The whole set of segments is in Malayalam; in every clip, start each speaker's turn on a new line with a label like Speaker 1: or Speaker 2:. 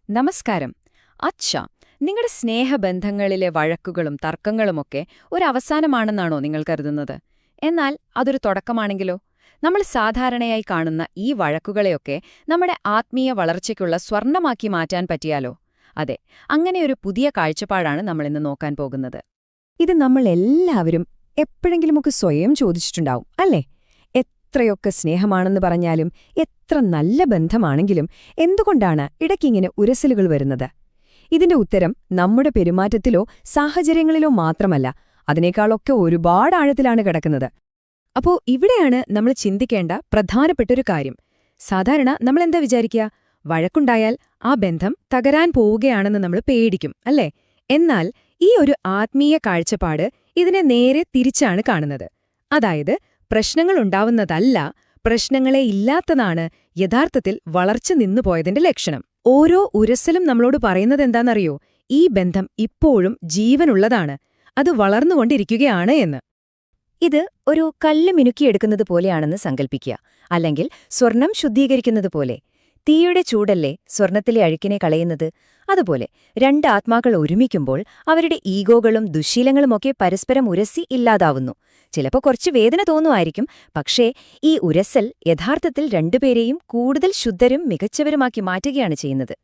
Speaker 1: നമസ്കാരം. അച്ഛാ, നിങ്ങളുടെ സ്നേഹബന്ധങ്ങളിലെ വഴക്കുകളും തർക്കങ്ങളുമൊക്കെ ഒരവസാനമാണെന്നാണോ നിങ്ങൾ കരുതുന്നത്? എന്നാൽ അതൊരു തുടക്കമാണെങ്കിലോ? നമ്മൾ സാധാരണയായി കാണുന്ന ഈ വഴക്കുകളെയൊക്കെ നമ്മുടെ ആത്മീയ വളർച്ചയ്ക്കുള്ള സ്വർണമാക്കി മാറ്റാൻ പറ്റിയാലോ? അതെ, അങ്ങനെയൊരു പുതിയ കാഴ്ചപ്പാടാണ് നമ്മളിന്ന് നോക്കാൻ പോകുന്നത്.
Speaker 2: ഇത് നമ്മൾ എല്ലാവരും എപ്പോഴെങ്കിലുമൊക്കെ സ്വയം ചോദിച്ചിട്ടുണ്ടാവും, അല്ലേ? എത്രയൊക്കെ സ്നേഹമാണെന്ന് പറഞ്ഞാലും എത്ര നല്ല ബന്ധമാണെങ്കിലും എന്തുകൊണ്ടാണ് ഇടയ്ക്കിങ്ങനെ ഉരസലുകൾ വരുന്നത്? ഇതിന്റെ ഉത്തരം നമ്മുടെ പെരുമാറ്റത്തിലോ സാഹചര്യങ്ങളിലോ മാത്രമല്ല, അതിനേക്കാളൊക്കെ ഒരുപാട് ആഴത്തിലാണ് കിടക്കുന്നത്. അപ്പോ ഇവിടെയാണ് നമ്മൾ ചിന്തിക്കേണ്ട പ്രധാനപ്പെട്ടൊരു കാര്യം. സാധാരണ നമ്മളെന്താ വിചാരിക്കുക? വഴക്കുണ്ടായാൽ ആ ബന്ധം തകരാൻ പോവുകയാണെന്ന് നമ്മൾ പേടിക്കും, അല്ലേ? എന്നാൽ ഈ ഒരു ആത്മീയ കാഴ്ചപ്പാട് ഇതിനെ നേരെ തിരിച്ചാണ് കാണുന്നത്. അതായത് പ്രശ്നങ്ങളുണ്ടാവുന്നതല്ല, പ്രശ്നങ്ങളെ ഇല്ലാത്തതാണ് യഥാർത്ഥത്തിൽ വളർച്ച നിന്നുപോയതിന്റെ ലക്ഷണം. ഓരോ ഉരസലും നമ്മളോട് പറയുന്നതെന്താണെന്നറിയോ? ഈ ബന്ധം ഇപ്പോഴും ജീവനുള്ളതാണ്, അത് വളർന്നുകൊണ്ടിരിക്കുകയാണ് എന്ന്.
Speaker 3: ഇത് ഒരു കല്ല് മിനുക്കിയെടുക്കുന്നത് പോലെയാണെന്ന് സങ്കൽപ്പിക്കുക. അല്ലെങ്കിൽ സ്വർണം ശുദ്ധീകരിക്കുന്നത് പോലെ. തീയുടെ ചൂടല്ലേ സ്വർണത്തിലെ അഴുക്കിനെ കളയുന്നത്? അതുപോലെ രണ്ട് ആത്മാക്കൾ ഒരുമിക്കുമ്പോൾ അവരുടെ ഈഗോകളും ദുശ്ശീലങ്ങളുമൊക്കെ പരസ്പരം ഉരസി ഇല്ലാതാവുന്നു. ചിലപ്പോൾ കുറച്ച് വേദന തോന്നുമായിരിക്കും, പക്ഷേ ഈ ഉരസൽ യഥാർത്ഥത്തിൽ രണ്ടുപേരെയും കൂടുതൽ ശുദ്ധരും മികച്ചവരുമാക്കി മാറ്റുകയാണ് ചെയ്യുന്നത്.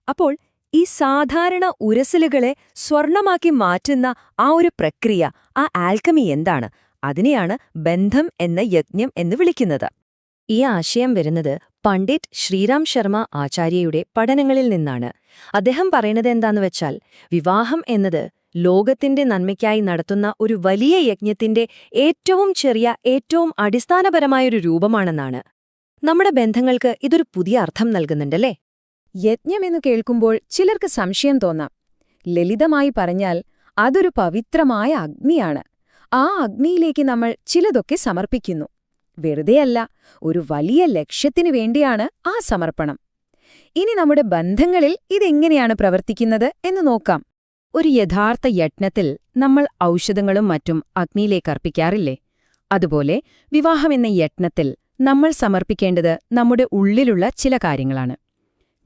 Speaker 2: അപ്പോൾ ഈ സാധാരണ ഉരസലുകളെ സ്വർണമാക്കി മാറ്റുന്ന ആ ഒരു പ്രക്രിയ, ആ ആൽക്കമി എന്താണ്? അതിനെയാണ് ബന്ധം എന്ന യജ്ഞം എന്ന് വിളിക്കുന്നത്.
Speaker 3: ഈ ആശയം വരുന്നത് പണ്ഡിറ്റ് ശ്രീറാം ശർമ്മ ആചാര്യയുടെ പഠനങ്ങളിൽ നിന്നാണ്. അദ്ദേഹം പറയുന്നത് എന്താന്ന് വെച്ചാൽ, വിവാഹം എന്നത് ലോകത്തിന്റെ നന്മയ്ക്കായി നടത്തുന്ന ഒരു വലിയ യജ്ഞത്തിന്റെ ഏറ്റവും ചെറിയ, ഏറ്റവും അടിസ്ഥാനപരമായൊരു രൂപമാണെന്നാണ്. നമ്മുടെ ബന്ധങ്ങൾക്ക് ഇതൊരു പുതിയ അർത്ഥം നൽകുന്നുണ്ടല്ലേ?
Speaker 1: യജ്ഞമെന്നു കേൾക്കുമ്പോൾ ചിലർക്ക് സംശയം തോന്നാം. ലളിതമായി പറഞ്ഞാൽ അതൊരു പവിത്രമായ അഗ്നിയാണ്. ആ അഗ്നിയിലേക്ക് നമ്മൾ ചിലതൊക്കെ സമർപ്പിക്കുന്നു. വെറുതെയല്ല, ഒരു വലിയ ലക്ഷ്യത്തിനു വേണ്ടിയാണ് ആ സമർപ്പണം. ഇനി നമ്മുടെ ബന്ധങ്ങളിൽ ഇതെങ്ങനെയാണ് പ്രവർത്തിക്കുന്നത് എന്ന് നോക്കാം. ഒരു യഥാർത്ഥ യജ്ഞത്തിൽ നമ്മൾ ഔഷധങ്ങളും മറ്റും അഗ്നിയിലേക്ക് അർപ്പിക്കാറില്ലേ? അതുപോലെ വിവാഹമെന്ന യജ്ഞത്തിൽ നമ്മൾ സമർപ്പിക്കേണ്ടത് നമ്മുടെ ഉള്ളിലുള്ള ചില കാര്യങ്ങളാണ്.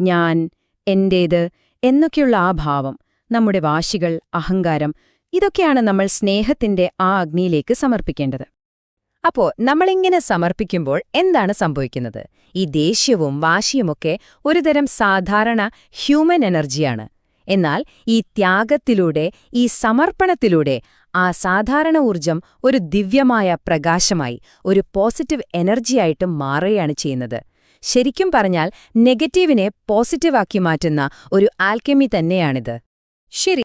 Speaker 1: ഞാൻ, എന്റേത് എന്നൊക്കെയുള്ള ആ ഭാവം, നമ്മുടെ വാശികൾ, അഹങ്കാരം, ഇതൊക്കെയാണ് നമ്മൾ സ്നേഹത്തിന്റെ ആ അഗ്നിയിലേക്ക് സമർപ്പിക്കേണ്ടത്.
Speaker 3: അപ്പോ നമ്മളിങ്ങനെ സമർപ്പിക്കുമ്പോൾ എന്താണ് സംഭവിക്കുന്നത്? ഈ ദേഷ്യവും വാശിയുമൊക്കെ ഒരുതരം സാധാരണ ഹ്യൂമൻ എനർജിയാണ്. എന്നാൽ ഈ ത്യാഗത്തിലൂടെ, ഈ സമർപ്പണത്തിലൂടെ ആ സാധാരണ ഊർജം ഒരു ദിവ്യമായ പ്രകാശമായി, ഒരു പോസിറ്റീവ് എനർജിയായിട്ട് മാറുകയാണ് ചെയ്യുന്നത്. ശരിക്കും പറഞ്ഞാൽ നെഗറ്റീവിനെ പോസിറ്റീവാക്കി മാറ്റുന്ന ഒരു ആൽക്കെമി തന്നെയാണിത്. ശരി.